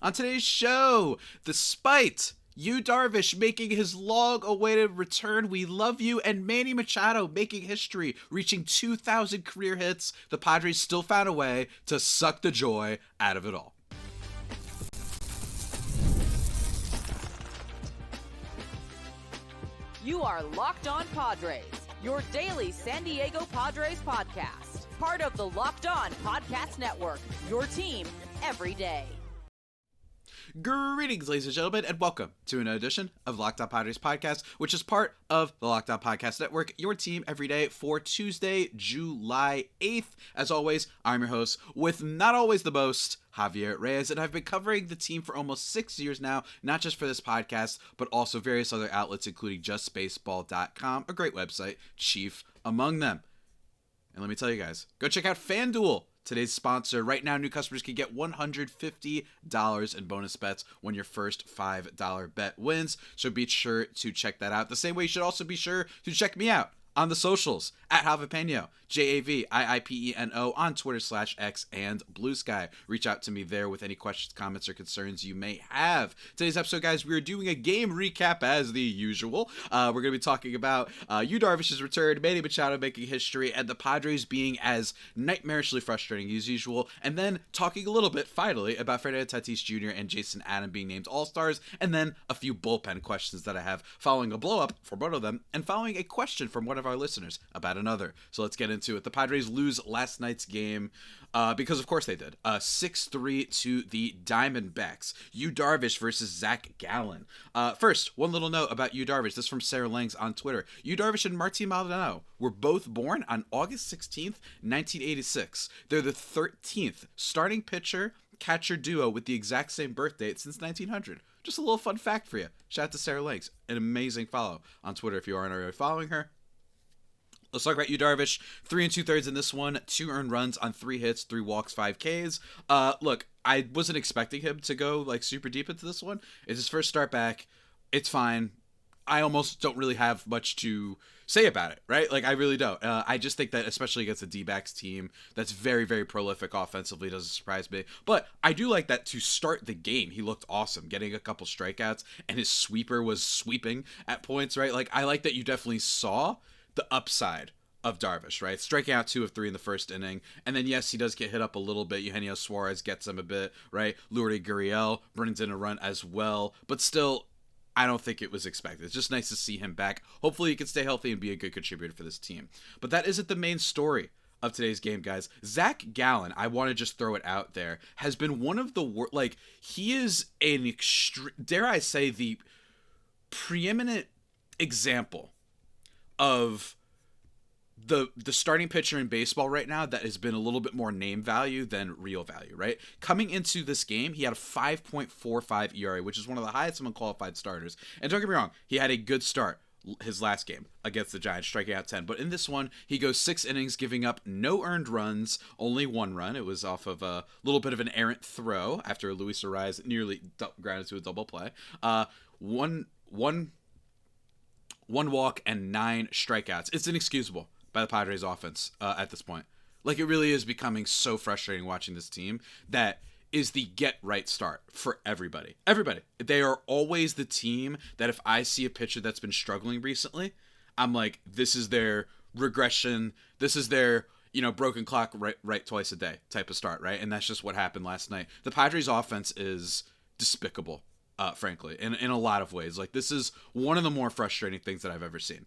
On today's show, despite Yu Darvish making his long-awaited return, we love you, and Manny Machado making history, reaching 2,000 career hits, the Padres still found a way to suck the joy out of it all. You are Locked On Padres, your daily San Diego Padres podcast. Part of the Locked On Podcast Network, your team every day. Greetings, ladies and gentlemen, and welcome to another edition of Locked On Padres podcast, which is part of the Locked On Podcast Network, your team every day for Tuesday, July 8th. As always, I'm your host with not always the most, Javier Reyes, and I've been covering the team for almost 6 years now, not just for this podcast, but also various other outlets, including justbaseball.com, a great website, chief among them. And let me tell you guys, go check out FanDuel, today's sponsor. Right now, new customers can get $150 in bonus bets when your first $5 bet wins. So be sure to check that out. The same way you should also be sure to check me out on the socials at Javipeno, Javiipeno on Twitter/X and Blue Sky. Reach out to me there with any questions, comments, or concerns you may have. Today's episode, guys, we are doing a game recap as the usual. We're going to be talking about Yu Darvish's return, Manny Machado making history, and the Padres being as nightmarishly frustrating as usual. And then talking a little bit, finally, about Fernando Tatis Jr. and Tatis and Adam being named All-Stars. And then a few bullpen questions that I have following a blow-up for one of them and following a question from one of our listeners about another. So let's get into it. The Padres lose last night's game because of course they did. 6-3 to the Diamondbacks. Yu Darvish versus Zach Gallen. First, one little note about Yu Darvish. This is from Sarah Langs on Twitter. Yu Darvish and Martin Maldonado were both born on August 16th, 1986. They're the 13th starting pitcher catcher duo with the exact same birth date since 1900. Just a little fun fact for you. Shout out to Sarah Langs. An amazing follow on Twitter if you aren't already following her. Let's talk about Yu Darvish. 3 2/3 in this one. 2 earned runs on 3 hits, 3 walks, 5 Ks. Look, I wasn't expecting him to go like super deep into this one. It's his first start back. It's fine. I almost don't really have much to say about it, right? Like, I really don't. I just think that, especially against a D-backs team that's very, very prolific offensively, doesn't surprise me. But I do like that to start the game, he looked awesome, getting a couple strikeouts, and his sweeper was sweeping at points, right? Like, I like that you definitely saw the upside of Darvish, right? Striking out 2 of 3 in the first inning. And then, yes, he does get hit up a little bit. Eugenio Suarez gets him a bit, right? Lourdes Gurriel brings in a run as well. But still, I don't think it was expected. It's just nice to see him back. Hopefully he can stay healthy and be a good contributor for this team. But that isn't the main story of today's game, guys. Zach Gallen, I want to just throw it out there, has been one of the worst. Like, he is an dare I say, the preeminent example of the starting pitcher in baseball right now that has been a little bit more name value than real value, right? Coming into this game, he had a 5.45 ERA, which is one of the highest among qualified starters. And don't get me wrong, he had a good start his last game against the Giants, striking out 10. But in this one, he goes 6 innings, giving up no earned runs, only 1 run. It was off of a little bit of an errant throw after Luis Arraez nearly grounded to a double play. One walk and 9 strikeouts. It's inexcusable by the Padres offense at this point. Like, it really is becoming so frustrating watching this team that is the get right start for everybody. Everybody. They are always the team that if I see a pitcher that's been struggling recently, I'm like, this is their regression. This is their, broken clock right twice a day type of start, right? And that's just what happened last night. The Padres offense is despicable, frankly, in a lot of ways. Like, this is one of the more frustrating things that I've ever seen.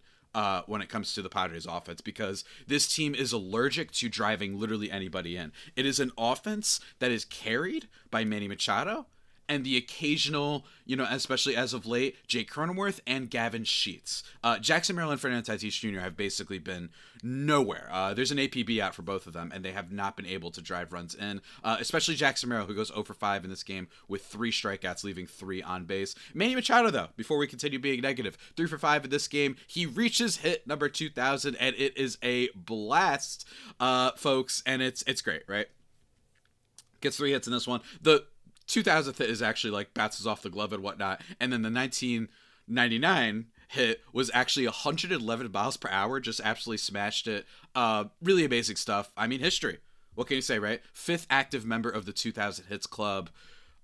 When it comes to the Padres offense, because this team is allergic to driving literally anybody in. It is an offense that is carried by Manny Machado and the occasional, especially as of late, Jake Cronenworth and Gavin Sheets. Jackson Merrill and Fernando Tatis Jr. have basically been nowhere. There's an APB out for both of them, and they have not been able to drive runs in, especially Jackson Merrill, who goes 0 for 5 in this game with 3 strikeouts, leaving 3 on base. Manny Machado, though, before we continue being negative, 3 for 5 in this game. He reaches hit number 2,000, and it is a blast, folks, and it's great, right? Gets 3 hits in this one. The 2000th hit is actually like bounces off the glove and whatnot, and then the 1999 hit was actually 111 miles per hour, just absolutely smashed it. Really amazing stuff. I mean, history. What can you say, right? 5th active member of the 2000 hits club.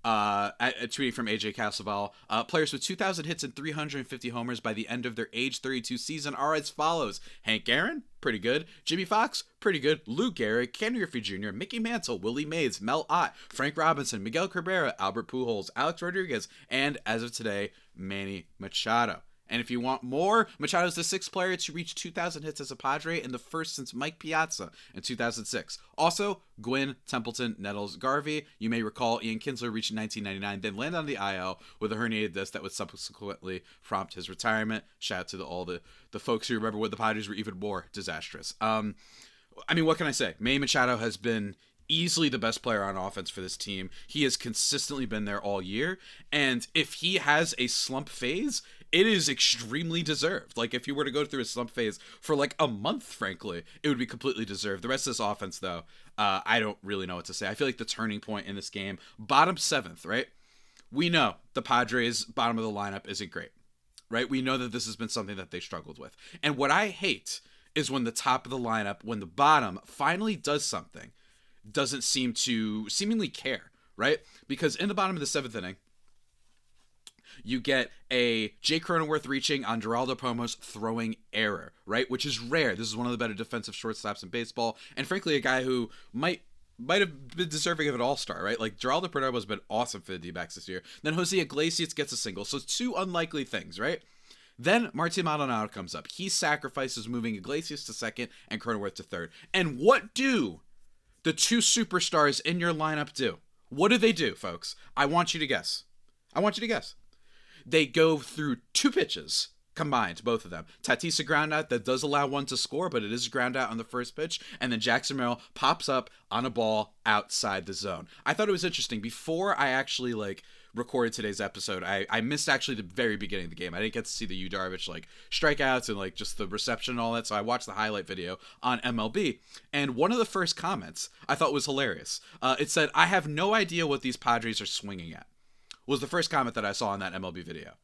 Tweeting from AJ Castleval, players with 2,000 hits and 350 homers by the end of their age 32 season are as follows: Hank Aaron, pretty good; Jimmy Fox, pretty good; Lou Gehrig, Ken Griffey Jr., Mickey Mantle, Willie Mays, Mel Ott, Frank Robinson, Miguel Cabrera, Albert Pujols, Alex Rodriguez, and as of today, Manny Machado. And if you want more, Machado's the sixth player to reach 2,000 hits as a Padre and the first since Mike Piazza in 2006. Also, Gwynn, Templeton, Nettles, Garvey. You may recall Ian Kinsler reached in 1999, then landed on the IL with a herniated disc that would subsequently prompt his retirement. Shout out to all the folks who remember when the Padres were even more disastrous. I mean, what can I say? Manny Machado has been easily the best player on offense for this team. He has consistently been there all year, and if he has a slump phase, it is extremely deserved. Like, if you were to go through a slump phase for like a month, frankly, it would be completely deserved. The rest of this offense, though, I don't really know what to say. I feel like the turning point in this game, bottom seventh, right? We know the Padres' bottom of the lineup isn't great, right? We know that this has been something that they struggled with. And what I hate is when the top of the lineup, when the bottom finally does something, doesn't seem to seemingly care, right? Because in the bottom of the seventh inning, you get a Jay Cronenworth reaching on Geraldo Perdomo's throwing error, right? Which is rare. This is one of the better defensive shortstops in baseball, and frankly, a guy who might have been deserving of an all-star, right? Like, Geraldo Perdomo has been awesome for the D-backs this year. Then Jose Iglesias gets a single, so two unlikely things, right? Then Martin Maldonado comes up. He sacrifices moving Iglesias to second and Cronenworth to third. And what do the two superstars in your lineup do? What do they do, folks? I want you to guess. They go through two pitches combined, both of them. Tatis a ground out that does allow one to score, but it is a ground out on the first pitch. And then Jackson Merrill pops up on a ball outside the zone. I thought it was interesting. Before I actually recorded today's episode, I missed actually the very beginning of the game. I didn't get to see the Yu Darvish strikeouts and just the reception and all that. So I watched the highlight video on MLB. And one of the first comments I thought was hilarious. It said, "I have no idea what these Padres are swinging at," was the first comment that I saw in that MLB video.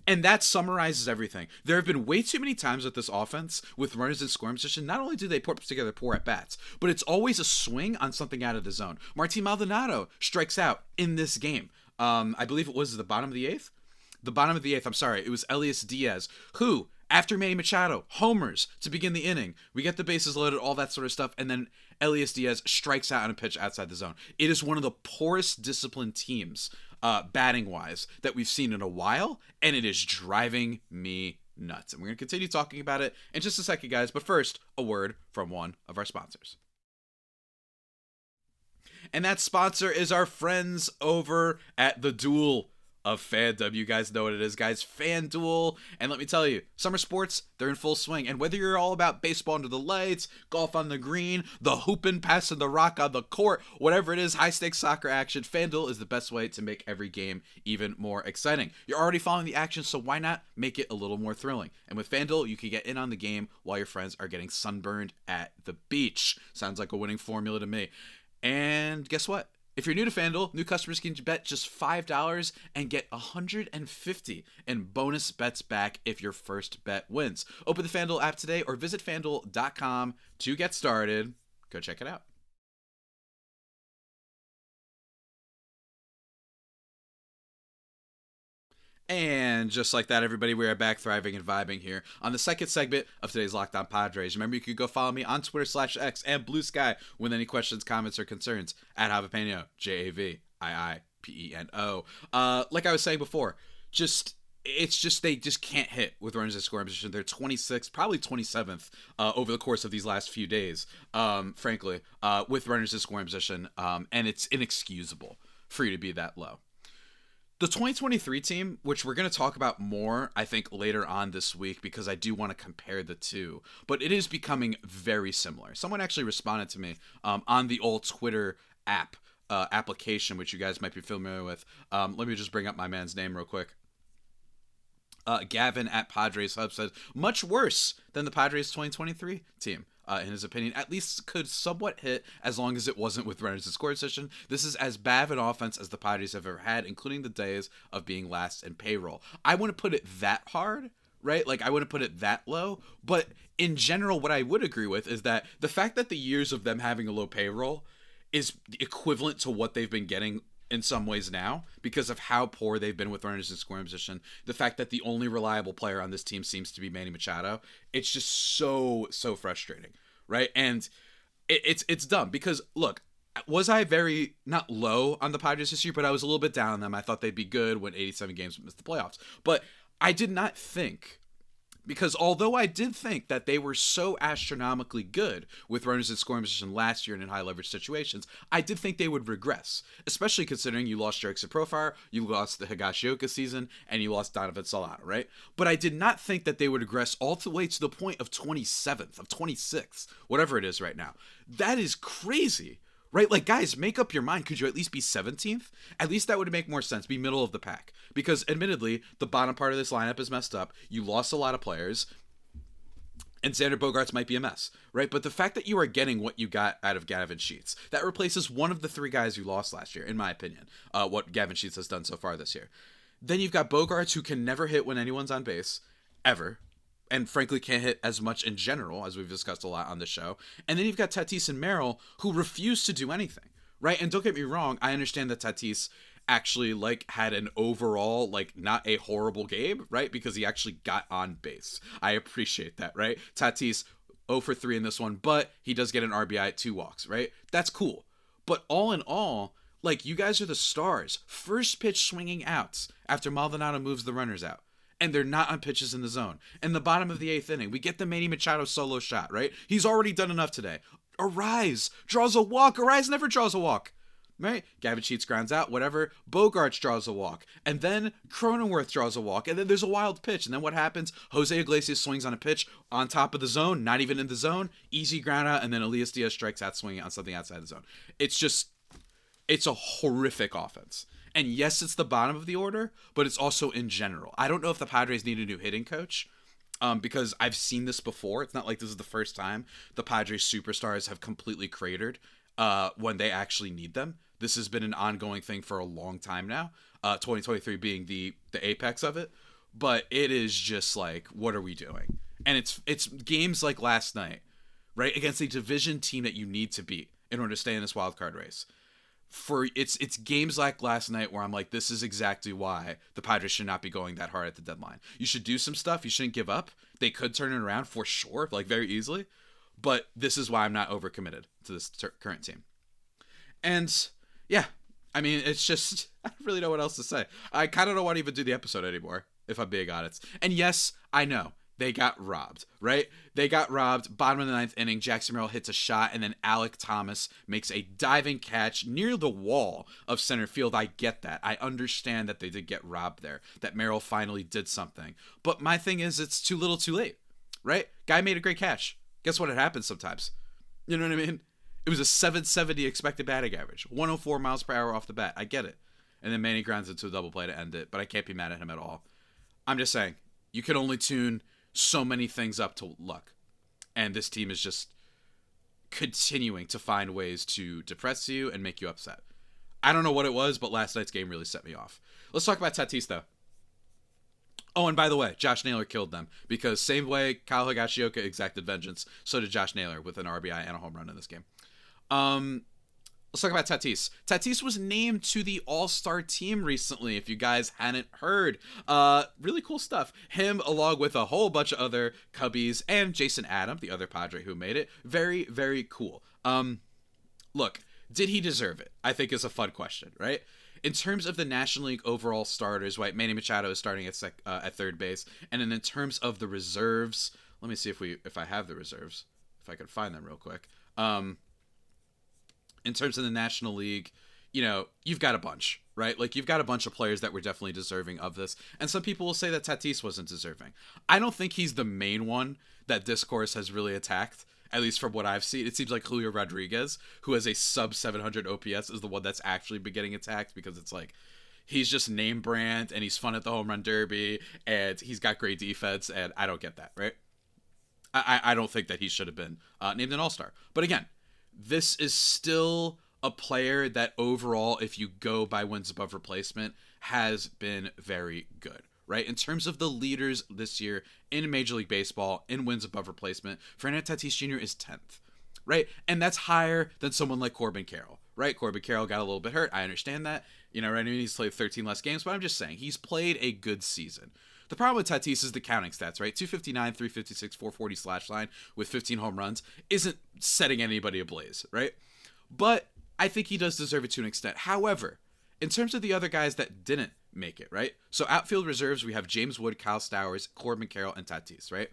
And that summarizes everything. There have been way too many times with this offense, with runners in scoring position, not only do they put together poor at-bats, but it's always a swing on something out of the zone. Martin Maldonado strikes out in this game. I believe it was the bottom of the eighth? The bottom of the eighth, I'm sorry. It was Elias Diaz, who, after Manny Machado, homers to begin the inning. We get the bases loaded, all that sort of stuff, and then Elias Diaz strikes out on a pitch outside the zone. It is one of the poorest disciplined teams, batting-wise, that we've seen in a while, and it is driving me nuts. And we're going to continue talking about it in just a second, guys. But first, a word from one of our sponsors. And that sponsor is our friends over at The Duel of FanDuel. You guys know what it is, guys. FanDuel. And let me tell you, summer sports, they're in full swing. And whether you're all about baseball under the lights, golf on the green, the hooping, passing the rock on the court, whatever it is, high-stakes soccer action, FanDuel is the best way to make every game even more exciting. You're already following the action, so why not make it a little more thrilling? And with FanDuel, you can get in on the game while your friends are getting sunburned at the beach. Sounds like a winning formula to me. And guess what? If you're new to FanDuel, new customers can bet just $5 and get $150 in bonus bets back if your first bet wins. Open the FanDuel app today or visit FanDuel.com to get started. Go check it out. And just like that, everybody, we are back thriving and vibing here on the second segment of today's Locked On Padres. Remember, you can go follow me on Twitter/X and Blue Sky with any questions, comments, or concerns at Javipeno, JAVIIPENO. Like I was saying before, they just can't hit with runners in scoring position. They're 26th, probably 27th over the course of these last few days, frankly, with runners in scoring position, and it's inexcusable for you to be that low. The 2023 team, which we're going to talk about more, I think, later on this week, because I do want to compare the two, but it is becoming very similar. Someone actually responded to me on the old Twitter application, which you guys might be familiar with. Let me just bring up my man's name real quick. Gavin at Padres Hub says, much worse than the Padres 2023 team. In his opinion, at least could somewhat hit as long as it wasn't with runners in scoring position. This is as bad of an offense as the Padres have ever had, including the days of being last in payroll. I wouldn't put it that hard, right? I wouldn't put it that low. But in general, what I would agree with is that the fact that the years of them having a low payroll is equivalent to what they've been getting in some ways now because of how poor they've been with runners in scoring position. The fact that the only reliable player on this team seems to be Manny Machado. It's just so frustrating, right? And it's dumb because, look, was I very not low on the Padres this year, but I was a little bit down on them. I thought they'd be good when 87 games would miss the playoffs. But I did not think, because although I did think that they were so astronomically good with runners in scoring position last year and in high leverage situations, I did think they would regress, especially considering you lost Jerickson Profar, you lost the Higashioka season, and you lost Donovan Solano, right? But I did not think that they would regress all the way to the point of 27th, of 26th, whatever it is right now. That is crazy. Right? Like, guys, make up your mind. Could you at least be 17th? At least that would make more sense. Be middle of the pack. Because, admittedly, the bottom part of this lineup is messed up. You lost a lot of players. And Xander Bogaerts might be a mess. Right? But the fact that you are getting what you got out of Gavin Sheets, that replaces one of the 3 guys you lost last year, in my opinion. What Gavin Sheets has done so far this year. Then you've got Bogaerts, who can never hit when anyone's on base. Ever. And frankly can't hit as much in general, as we've discussed a lot on the show. And then you've got Tatis and Merrill, who refuse to do anything, right? And don't get me wrong, I understand that Tatis actually, like, had an overall, like, not a horrible game, right? Because he actually got on base. I appreciate that, right? Tatis 0 for 3 in this one, but he does get an RBI, 2 walks, right? That's cool. But all in all, like, you guys are the stars. First pitch swinging outs after Maldonado moves the runners out. And they're not on pitches in the zone. In the bottom of the 8th inning, we get the Manny Machado solo shot, right? He's already done enough today. Arise draws a walk. Arise never draws a walk, right? Gavin Sheets grounds out, whatever. Bogaerts draws a walk. And then Cronenworth draws a walk. And then there's a wild pitch. And then what happens? Jose Iglesias swings on a pitch on top of the zone, not even in the zone. Easy ground out. And then Elias Diaz strikes out swinging on something outside the zone. It's a horrific offense. And yes, it's the bottom of the order, but it's also in general. I don't know if the Padres need a new hitting coach, because I've seen this before. It's not like this is the first time the Padres superstars have completely cratered when they actually need them. This has been an ongoing thing for a long time now, 2023 being the apex of it. But it is just like, what are we doing? And it's games like last night, right, against a division team that you need to beat in order to stay in this wild card race. It's games like last night where I'm like, this is exactly why the Padres should not be going that hard at the deadline. You should do some stuff. You shouldn't give up. They could turn it around for sure, like very easily. But this is why I'm not overcommitted to this current team. And yeah, I mean, it's just, I don't really know what else to say. I kind of don't want to even do the episode anymore, if I'm being honest. And yes, I know. They got robbed, right? They got robbed. Bottom of the 9th inning, Jackson Merrill hits a shot, and then Alec Thomas makes a diving catch near the wall of center field. I get that. I understand that they did get robbed there, that Merrill finally did something. But my thing is, it's too little too late, right? Guy made a great catch. Guess what? It happens sometimes. You know what I mean? It was a 770 expected batting average, 104 miles per hour off the bat. I get it. And then Manny grounds into a double play to end it, but I can't be mad at him at all. I'm just saying, you can only tune so many things up to luck, and this team is just continuing to find ways to depress you and make you upset. I don't know what it was, but last night's game really set me off. Let's talk about Tatis, though. Oh, and by the way, Josh Naylor killed them, because same way Kyle Higashioka exacted vengeance, so did Josh Naylor with an RBI and a home run in this game. Let's talk about Tatis. Tatis was named to the All-Star team recently, if you guys hadn't heard. Really cool stuff. Him, along with a whole bunch of other Cubbies, and Jason Adam, the other Padre who made it. Very, very cool. Look, did he deserve it? I think is a fun question, right? In terms of the National League overall starters, right, Manny Machado is starting at third base. And then in terms of the reserves, let me see if I have the reserves, if I could find them real quick. In terms of the National League, you know, you've got a bunch, right? Like, you've got a bunch of players that were definitely deserving of this. And some people will say that Tatis wasn't deserving. I don't think he's the main one that discourse has really attacked, at least from what I've seen. It seems like Julio Rodriguez, who has a sub 700 OPS, is the one that's actually been getting attacked, because it's like, he's just name brand, and he's fun at the home run derby, and he's got great defense, and I don't get that, right? I don't think that he should have been named an all-star. But again, this is still a player that overall, if you go by wins above replacement, has been very good, right? In terms of the leaders this year in Major League Baseball in wins above replacement, Fernando Tatis Jr. is 10th, right? And that's higher than someone like Corbin Carroll, right? Corbin Carroll got a little bit hurt. I understand that. You know, right? I mean, he's played 13 less games, but I'm just saying he's played a good season. The problem with Tatis is the counting stats, right? 259, 356, 440 slash line with 15 home runs isn't setting anybody ablaze, right? But I think he does deserve it to an extent. However, in terms of the other guys that didn't make it, right? So outfield reserves, we have James Wood, Kyle Stowers, Corbin Carroll, and Tatis, right?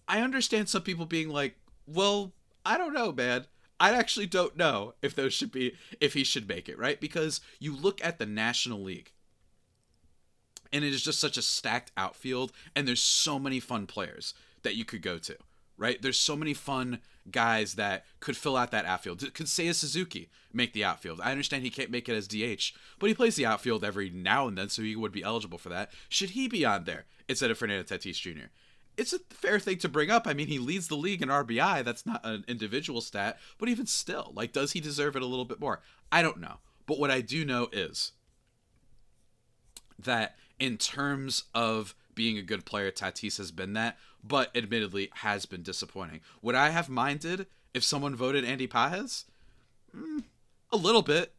I understand some people being like, well, I don't know, man. I actually don't know if he should make it, right? Because you look at the National League, and it is just such a stacked outfield, and there's so many fun players that you could go to, right? There's so many fun guys that could fill out that outfield. Could Seiya Suzuki make the outfield? I understand he can't make it as DH, but he plays the outfield every now and then, so he would be eligible for that. Should he be on there instead of Fernando Tatis Jr.? It's a fair thing to bring up. I mean, he leads the league in RBI. That's not an individual stat, but even still, like, does he deserve it a little bit more? I don't know. But what I do know is that in terms of being a good player, Tatis has been that, but admittedly has been disappointing. Would I have minded if someone voted Andy Pages? A little bit,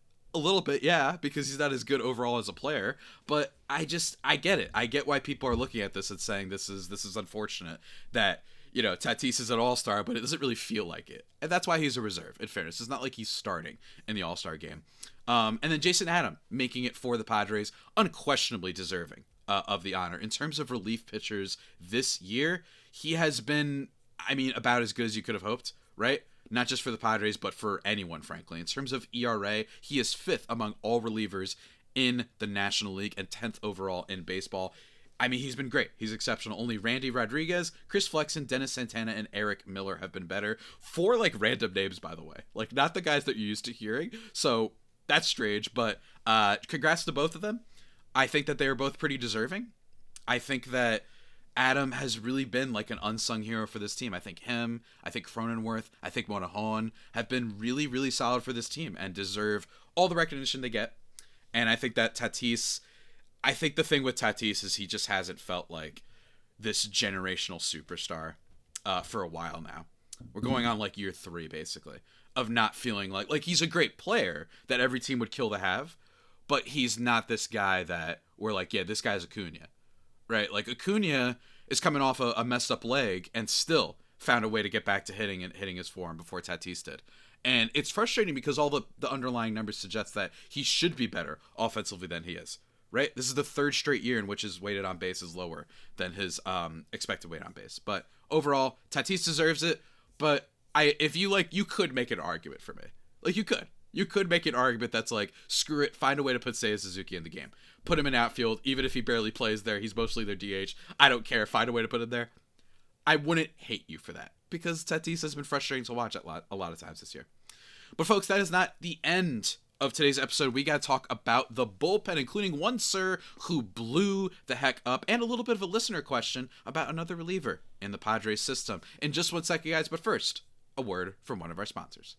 yeah, because he's not as good overall as a player. But I get it. I get why people are looking at this and saying this is unfortunate that, you know, Tatis is an all-star, but it doesn't really feel like it. And that's why he's a reserve, in fairness. It's not like he's starting in the all-star game. And then Jason Adam making it for the Padres, unquestionably deserving of the honor. In terms of relief pitchers this year, he has been, I mean, about as good as you could have hoped, right? Not just for the Padres, but for anyone, frankly. In terms of ERA, he is 5th among all relievers in the National League and 10th overall in baseball. I mean, he's been great. He's exceptional. Only Randy Rodriguez, Chris Flexen, Dennis Santana, and Eric Miller have been better. 4, like, random names, by the way. Like, not the guys that you're used to hearing. So that's strange, but congrats to both of them. I think that they are both pretty deserving. I think that Adam has really been like an unsung hero for this team. I think Cronenworth, I think Monahan have been really, really solid for this team and deserve all the recognition they get. And I think that Tatis, I think the thing with Tatis is he just hasn't felt like this generational superstar for a while now. We're going on like year 3, basically, of not feeling like he's a great player that every team would kill to have, but he's not this guy that we're like, yeah, this guy's Acuna. Right, like Acuna is coming off a messed up leg and still found a way to get back to hitting his form before Tatis did. And it's frustrating because all the underlying numbers suggest that he should be better offensively than he is. Right, this is the 3rd straight year in which his weighted on base is lower than his expected weight on base. But overall, Tatis deserves it. But you could make an argument for me. Like, you could make an argument that's like, screw it, find a way to put Seiya Suzuki in the game. Put him in outfield, even if he barely plays there. He's mostly their DH. I don't care. Find a way to put him there. I wouldn't hate you for that, because Tatis has been frustrating to watch a lot of times this year. But folks, that is not the end of today's episode. We got to talk about the bullpen, including one sir who blew the heck up, and a little bit of a listener question about another reliever in the Padres system in just 1 second, guys. But first, a word from one of our sponsors.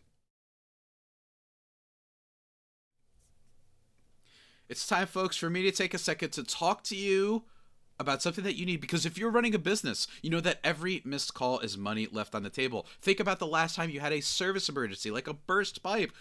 It's time, folks, for me to take a second to talk to you about something that you need, because if you're running a business, you know that every missed call is money left on the table. Think about the last time you had a service emergency, like a burst pipe,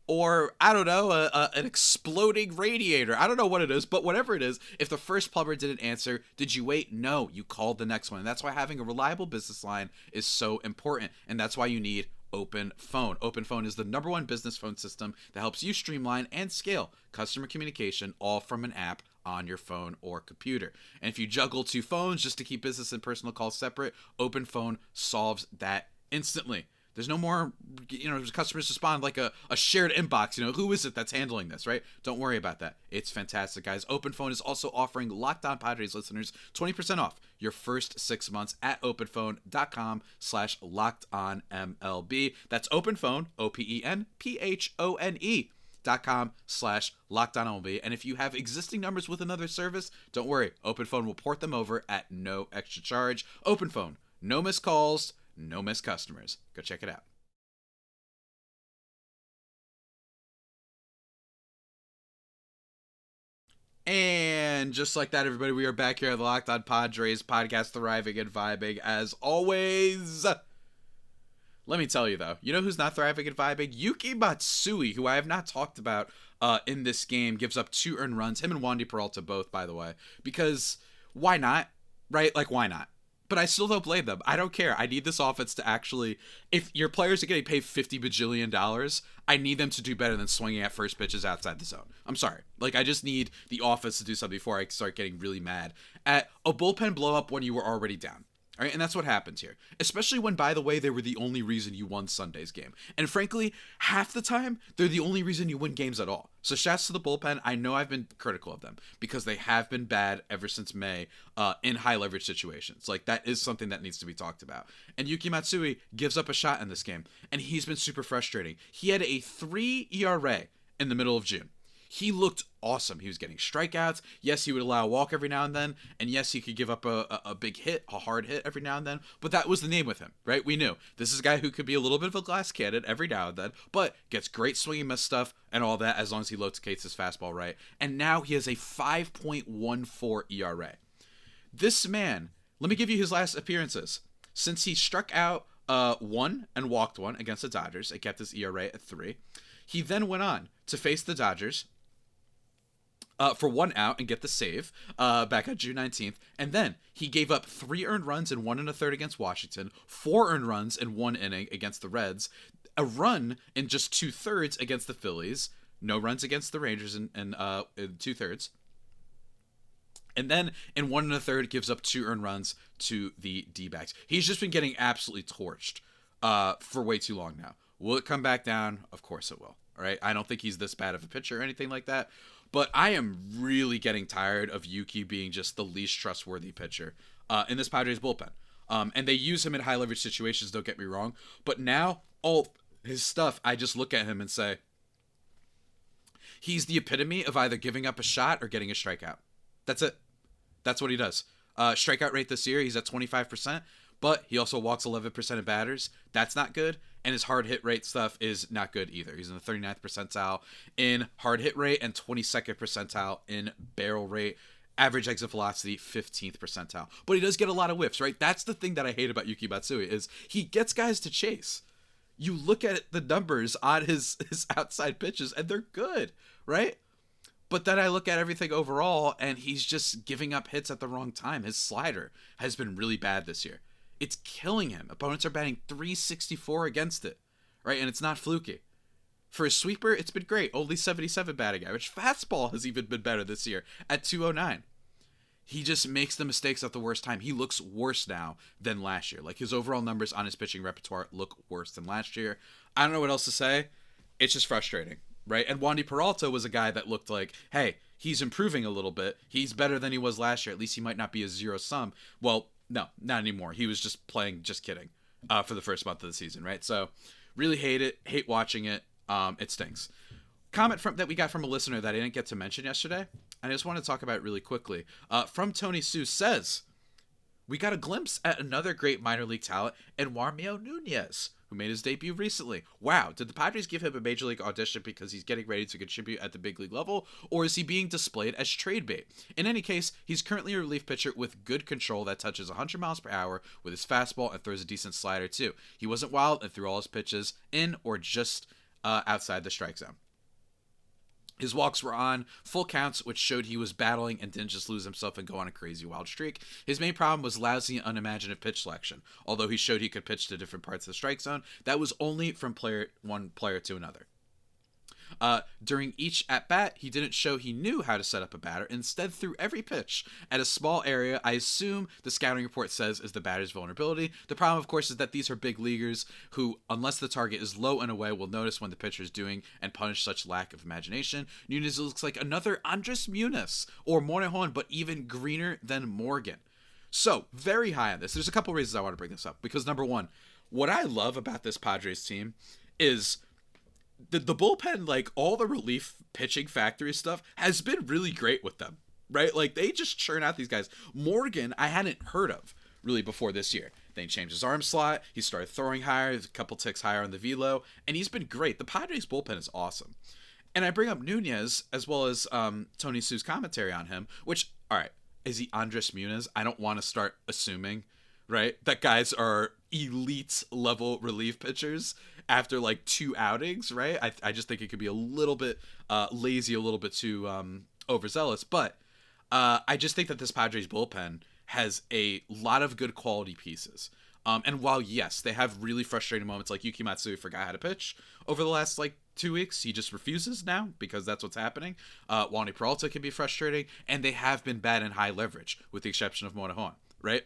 or, I don't know, an exploding radiator. I don't know what it is, but whatever it is, if the first plumber didn't answer, did you wait? No, you called the next one. And that's why having a reliable business line is so important, and that's why you need Open Phone. Open Phone is the #1 business phone system that helps you streamline and scale customer communication, all from an app on your phone or computer. And if you juggle 2 phones just to keep business and personal calls separate, Open Phone solves that instantly. There's no more, customers respond like a shared inbox. Who is it that's handling this, right? Don't worry about that. It's fantastic, guys. Open Phone is also offering Locked On Padres listeners 20% off your first 6 months at openphone.com/LockedOnMLB. That's Openphone, OpenPhone.com/LockedOnMLB. And if you have existing numbers with another service, don't worry. Open Phone will port them over at no extra charge. Open Phone, no missed calls, no missed customers. Go check it out. And just like that, everybody, we are back here at the Locked On Padres podcast, thriving and vibing as always. Let me tell you, though, you know who's not thriving and vibing? Yuki Matsui, who I have not talked about in this game, gives up 2 earned runs. Him and Wandy Peralta both, by the way. Because why not? Right? Like, why not? But I still don't blame them. I don't care. I need this offense to actually, if your players are getting paid $50 bajillion, I need them to do better than swinging at first pitches outside the zone. I'm sorry. Like, I just need the offense to do something before I start getting really mad at a bullpen blow up when you were already down. All right, and that's what happens here. Especially when, by the way, they were the only reason you won Sunday's game. And frankly, half the time, they're the only reason you win games at all. So shouts to the bullpen. I know I've been critical of them because they have been bad ever since May in high leverage situations. Like, that is something that needs to be talked about. And Yuki Matsui gives up a shot in this game, and he's been super frustrating. He had a 3 ERA in the middle of June. He looked awesome. He was getting strikeouts. Yes, he would allow a walk every now and then. And yes, he could give up a big hit, a hard hit every now and then. But that was the name with him, right? We knew. This is a guy who could be a little bit of a glass cannon every now and then, but gets great swinging miss stuff and all that as long as he locates his fastball right. And now he has a 5.14 ERA. This man, let me give you his last appearances. Since he struck out 1 and walked 1 against the Dodgers, it kept his ERA at 3. He then went on to face the Dodgers for 1 out and get the save back on June 19th. And then he gave up 3 earned runs in 1 1/3 against Washington, 4 earned runs in 1 inning against the Reds, a run in just 2/3 against the Phillies, no runs against the Rangers in 2/3. And then in 1 1/3 gives up 2 earned runs to the D-backs. He's just been getting absolutely torched for way too long now. Will it come back down? Of course it will. All right. I don't think he's this bad of a pitcher or anything like that. But I am really getting tired of Yuki being just the least trustworthy pitcher in this Padres bullpen. And they use him in high leverage situations, don't get me wrong. But now, all his stuff, I just look at him and say, he's the epitome of either giving up a shot or getting a strikeout. That's it. That's what he does. Strikeout rate this year, he's at 25%. But he also walks 11% of batters. That's not good. And his hard hit rate stuff is not good either. He's in the 39th percentile in hard hit rate and 22nd percentile in barrel rate. Average exit velocity, 15th percentile. But he does get a lot of whiffs, right? That's the thing that I hate about Yuki Matsui is he gets guys to chase. You look at the numbers on his outside pitches, and they're good, right? But then I look at everything overall, and he's just giving up hits at the wrong time. His slider has been really bad this year. It's killing him. Opponents are batting .364 against it, right? And it's not fluky. For a sweeper, it's been great. Only 77 batting average. Fastball has even been better this year at 209. He just makes the mistakes at the worst time. He looks worse now than last year. Like, his overall numbers on his pitching repertoire look worse than last year. I don't know what else to say. It's just frustrating, right? And Wandy Peralta was a guy that looked like, hey, he's improving a little bit. He's better than he was last year. At least he might not be a zero-sum. Well, no, not anymore. He was just playing, just kidding, for the first month of the season, right? So, really hate it. Hate watching it. It stinks. Comment that we got from a listener that I didn't get to mention yesterday, and I just want to talk about it really quickly. From Tony Sue says, we got a glimpse at another great minor league talent, Eduarniel Núñez, who made his debut recently. Wow, did the Padres give him a major league audition because he's getting ready to contribute at the big league level, or is he being displayed as trade bait? In any case, he's currently a relief pitcher with good control that touches 100 miles per hour with his fastball and throws a decent slider too. He wasn't wild and threw all his pitches in or just outside the strike zone. His walks were on full counts, which showed he was battling and didn't just lose himself and go on a crazy wild streak. His main problem was lousy and unimaginative pitch selection. Although he showed he could pitch to different parts of the strike zone, that was only from one player to another. During each at-bat, he didn't show he knew how to set up a batter, instead threw every pitch at a small area I assume the scouting report says is the batter's vulnerability. The problem, of course, is that these are big leaguers who, unless the target is low and away, will notice when the pitcher is doing and punish such lack of imagination. Núñez looks like another Andres Muniz or Morejon, but even greener than Morgan. So, very high on this. There's a couple reasons I want to bring this up. Because, number one, what I love about this Padres team is the bullpen, like all the relief pitching factory stuff, has been really great with them, right? Like, they just churn out these guys. Morgan, I hadn't heard of really before this year. Then he changed his arm slot. He started throwing higher, a couple ticks higher on the velo, and he's been great. The Padres bullpen is awesome. And I bring up Núñez as well as Tony Sue's commentary on him, which, all right, is he Andres Muniz? I don't want to start assuming, right, that guys are elite level relief pitchers after like 2 outings, right? I just think it could be a little bit lazy, a little bit too overzealous, but I just think that this Padres bullpen has a lot of good quality pieces. And while, yes, they have really frustrating moments, like Yuki Matsui forgot how to pitch over the last, 2 weeks. He just refuses now because that's what's happening. Wandy Peralta can be frustrating, and they have been bad in high leverage, with the exception of Monahan, right?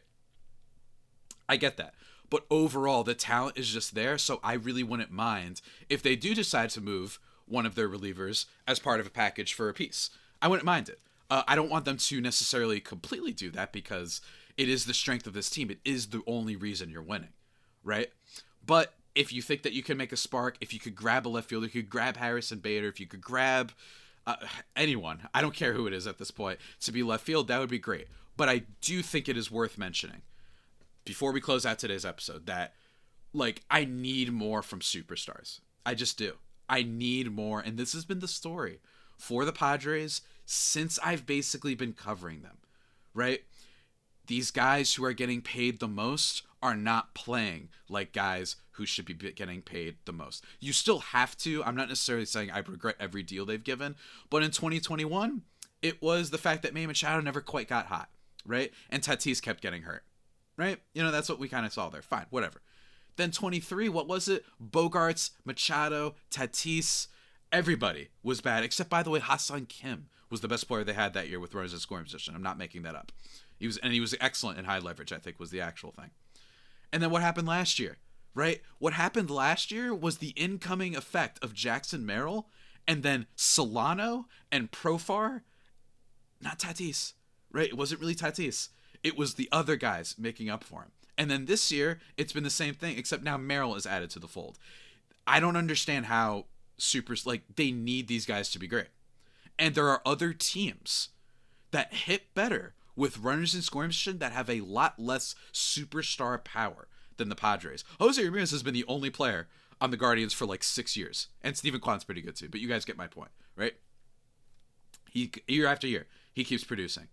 I get that. But overall, the talent is just there, so I really wouldn't mind if they do decide to move one of their relievers as part of a package for a piece. I wouldn't mind it. I don't want them to necessarily completely do that because it is the strength of this team. It is the only reason you're winning, right? But if you think that you can make a spark, if you could grab a left fielder, if you could grab Harrison Bader, if you could grab anyone, I don't care who it is at this point, to be left field, that would be great. But I do think it is worth mentioning, before we close out today's episode, that, I need more from superstars. I just do. I need more, and this has been the story for the Padres since I've basically been covering them, right? These guys who are getting paid the most are not playing like guys who should be getting paid the most. You still have to. I'm not necessarily saying I regret every deal they've given, but in 2021, it was the fact that Manny Machado never quite got hot, right? And Tatis kept getting hurt, right? That's what we kind of saw there. Fine, whatever. Then 23, what was it? Bogarts, Machado, Tatis, everybody was bad, except, by the way, Ha-Seong Kim was the best player they had that year with runners in scoring position. I'm not making that up. He was excellent in high leverage, I think, was the actual thing. And then what happened last year, right? What happened last year was the incoming effect of Jackson Merrill and then Solano and Profar, not Tatis, right? It wasn't really Tatis. It was the other guys making up for him. And then this year, it's been the same thing, except now Merrill is added to the fold. I don't understand how they need these guys to be great. And there are other teams that hit better with runners in scoring position that have a lot less superstar power than the Padres. Jose Ramirez has been the only player on the Guardians for 6 years. And Steven Kwan's pretty good too, but you guys get my point, right? Year after year, he keeps producing.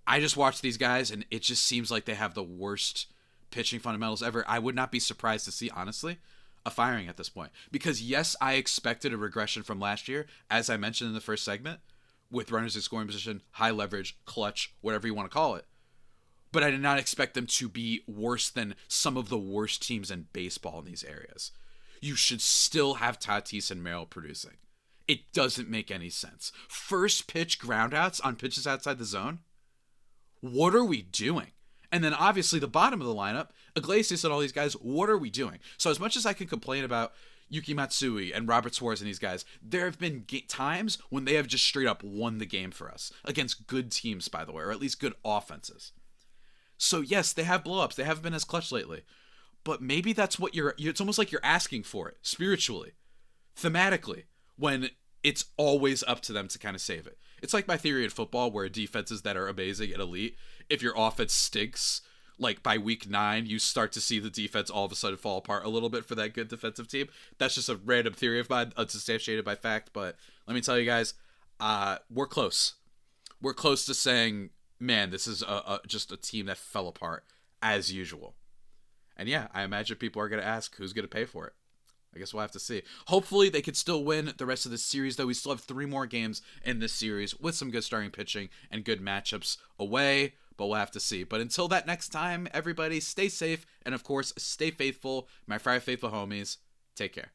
I just watch these guys, and it just seems like they have the worst pitching fundamentals ever. I would not be surprised to see, honestly, a firing at this point. Because, yes, I expected a regression from last year, as I mentioned in the first segment, with runners in scoring position, high leverage, clutch, whatever you want to call it. But I did not expect them to be worse than some of the worst teams in baseball in these areas. You should still have Tatis and Merrill producing. It doesn't make any sense. First pitch groundouts on pitches outside the zone? What are we doing? And then obviously the bottom of the lineup, Iglesias and all these guys, what are we doing? So as much as I can complain about Yuki Matsui and Robert Suarez and these guys, there have been times when they have just straight up won the game for us. Against good teams, by the way, or at least good offenses. So yes, they have blowups. They haven't been as clutch lately. But maybe that's what it's almost like you're asking for it, spiritually, thematically, when it's always up to them to kind of save it. It's like my theory in football where defenses that are amazing and elite, if your offense stinks, by week 9, you start to see the defense all of a sudden fall apart a little bit for that good defensive team. That's just a random theory of mine, unsubstantiated by fact. But let me tell you guys, we're close. We're close to saying, man, this is just a team that fell apart as usual. And yeah, I imagine people are going to ask, who's going to pay for it? I guess we'll have to see. Hopefully they could still win the rest of the series, though. We still have 3 more games in this series with some good starting pitching and good matchups away, but we'll have to see. But until that next time, everybody stay safe and, of course, stay faithful. My 5 faithful homies, take care.